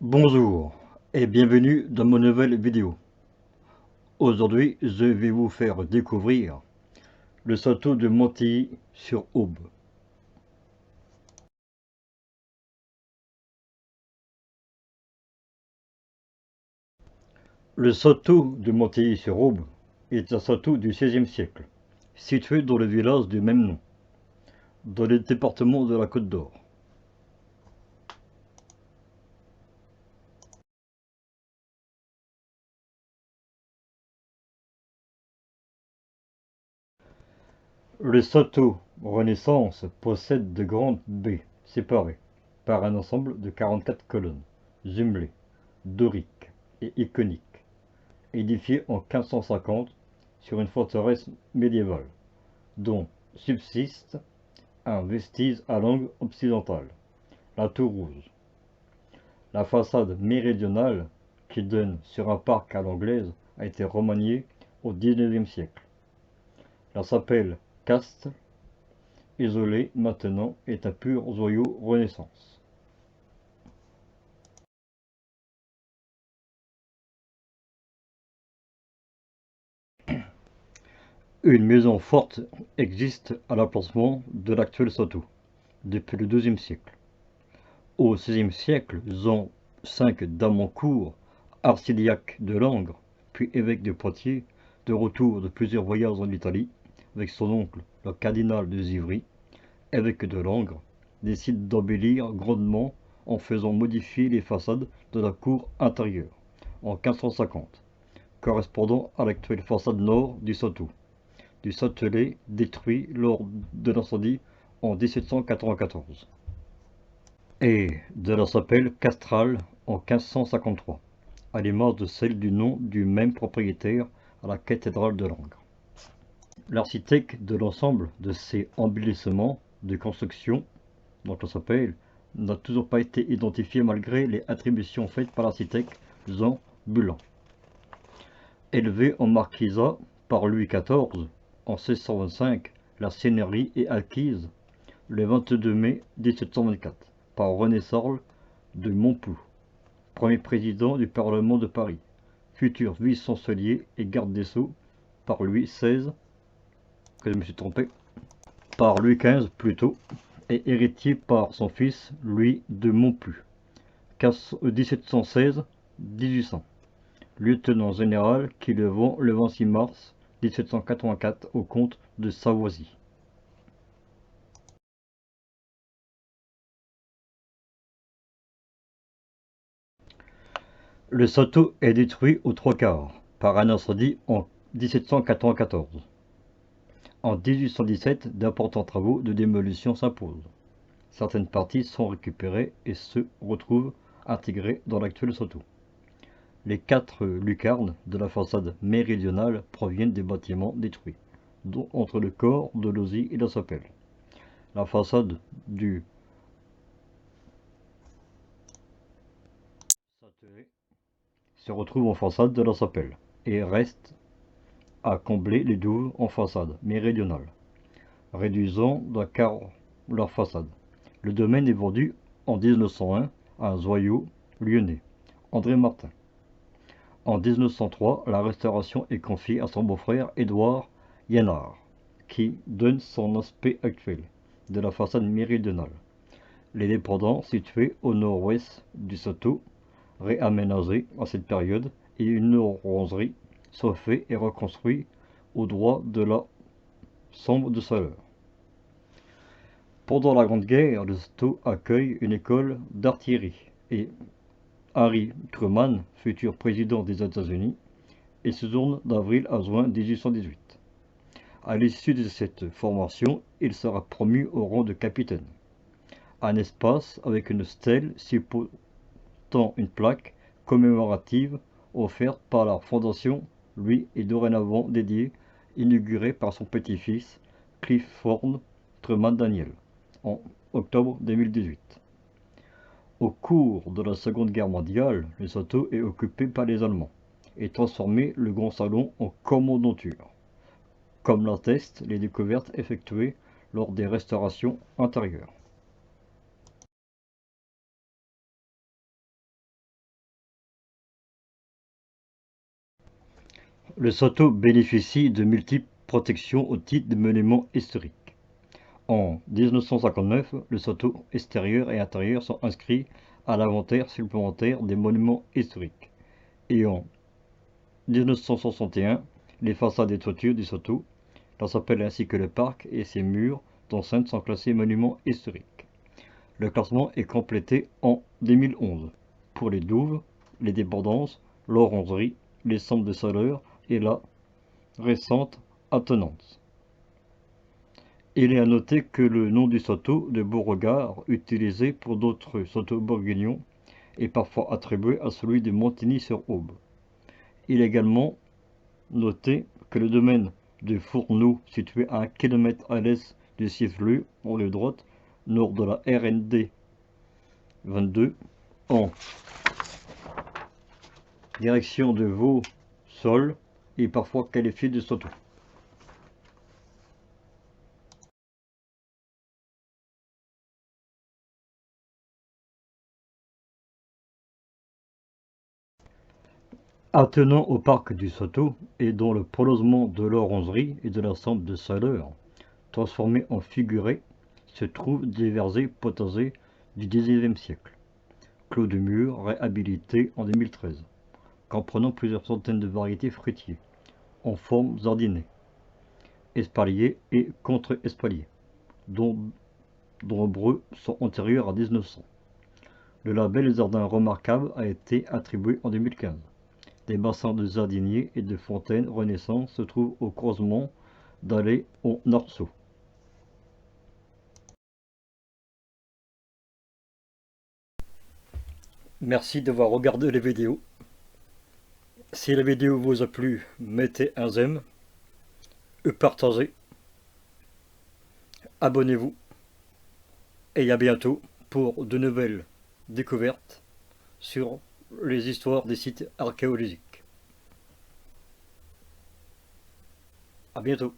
Bonjour et bienvenue dans mon nouvelle vidéo. Aujourd'hui, je vais vous faire découvrir le château de Montilly-sur-Aube. Le château de Montilly-sur-Aube est un château du XVIe siècle, situé dans le village du même nom, dans le département de la Côte d'Or. Le château Renaissance possède de grandes baies séparées par un ensemble de 44 colonnes, jumelées, doriques et iconiques, édifiées en 1550 sur une forteresse médiévale, dont subsiste un vestige à l'angle occidental, la tour rouge. La façade méridionale, qui donne sur un parc à l'anglaise, a été remaniée au XIXe siècle. La chapelle Castres, isolée maintenant, est un pur joyau Renaissance. Une maison forte existe à l'emplacement de l'actuel château depuis le XIIe siècle. Au XVIe siècle, Jean V d'Amancourt, archidiacre de Langres, puis évêque de Poitiers, de retour de plusieurs voyages en Italie, avec son oncle, le cardinal de Givry, évêque de Langres, décide d'embellir grandement en faisant modifier les façades de la cour intérieure en 1550, correspondant à l'actuelle façade nord du château, du Châtelet détruit lors de l'incendie en 1794, et de la chapelle castrale en 1553, à l'image de celle du nom du même propriétaire à la cathédrale de Langres. L'architecte de l'ensemble de ces embellissements de construction, donc la chapelle, n'a toujours pas été identifié malgré les attributions faites par l'architecte Jean Bullan. Élevé en marquisat par Louis XIV en 1625, la seigneurie est acquise le 22 mai 1724 par René Sorle de Montpou, premier président du Parlement de Paris, futur vice-chancelier et garde des Sceaux par Louis XVI, que je me suis trompé, par Louis XV plutôt, et héritier par son fils Louis de Montpou, 1716-1800, lieutenant général qui le vend le 26 mars 1784 au comte de Savoisy. Le château est détruit aux trois quarts par un incendie en 1794. En 1817, d'importants travaux de démolition s'imposent. Certaines parties sont récupérées et se retrouvent intégrées dans l'actuel château. Les 4 lucarnes de la façade méridionale proviennent des bâtiments détruits, dont entre le corps de logis et la chapelle. La façade du Châtelet se retrouve en façade de la chapelle et reste à combler les douves en façade méridionale, réduisant d'un quart leur façade. Le domaine est vendu en 1901 à un joyau lyonnais, André Martin. En 1903, la restauration est confiée à son beau-frère Édouard Yénard, qui donne son aspect actuel de la façade méridionale. Les dépendants situés au nord-ouest du château, réaménagés à cette période, et une orangerie sont faits et reconstruits au droit de la sombre de chaleur. Pendant la Grande Guerre, le château accueille une école d'artillerie et Harry Truman, futur président des États-Unis, et séjourne d'avril à juin 1818. À l'issue de cette formation, il sera promu au rang de capitaine. Un espace avec une stèle supportant une plaque commémorative offerte par la Fondation lui est dorénavant dédié, inauguré par son petit-fils Clifford Truman Daniel en octobre 2018. Au cours de la Seconde Guerre mondiale, le château est occupé par les Allemands et transformé le grand salon en commandanture, comme l'attestent les découvertes effectuées lors des restaurations intérieures. Le Soto bénéficie de multiples protections au titre de monument historique. En 1959, le Soto extérieur et intérieur sont inscrits à l'inventaire supplémentaire des monuments historiques. Et en 1961, les façades et toitures du Soto, la chapelle ainsi que le parc et ses murs d'enceinte sont classés monuments historiques. Le classement est complété en 2011 pour les douves, les dépendances, l'orangerie, les centres de chaleur et la récente attenance. Il est à noter que le nom du château de Beauregard, utilisé pour d'autres châteaux bourguignons, est parfois attribué à celui de Montigny-sur-Aube. Il est également noté que le domaine de Fourneau, situé à 1 km à l'est du Siffleux, en lieu droite, nord de la RND 22, en direction de Vaux-Sol, est parfois qualifié de château. Attenant au parc du Château et dans le prolongement de l'orangerie et de la centre de chaleur, transformés en figurés, se trouvent des versets potagers du XIXe siècle. Clos de mur réhabilité en 2013, comprenant plusieurs centaines de variétés fruitiers, en forme jardinée, espaliers et contre-espaliers, dont nombreux sont antérieurs à 1900. Le label Jardin remarquable a été attribué en 2015. Des bassins de jardiniers et de fontaines Renaissance se trouvent au croisement d'allées en arceaux. Merci d'avoir regardé les vidéos. Si la vidéo vous a plu, mettez un j'aime, partagez, abonnez-vous et à bientôt pour de nouvelles découvertes sur les histoires des sites archéologiques. À bientôt.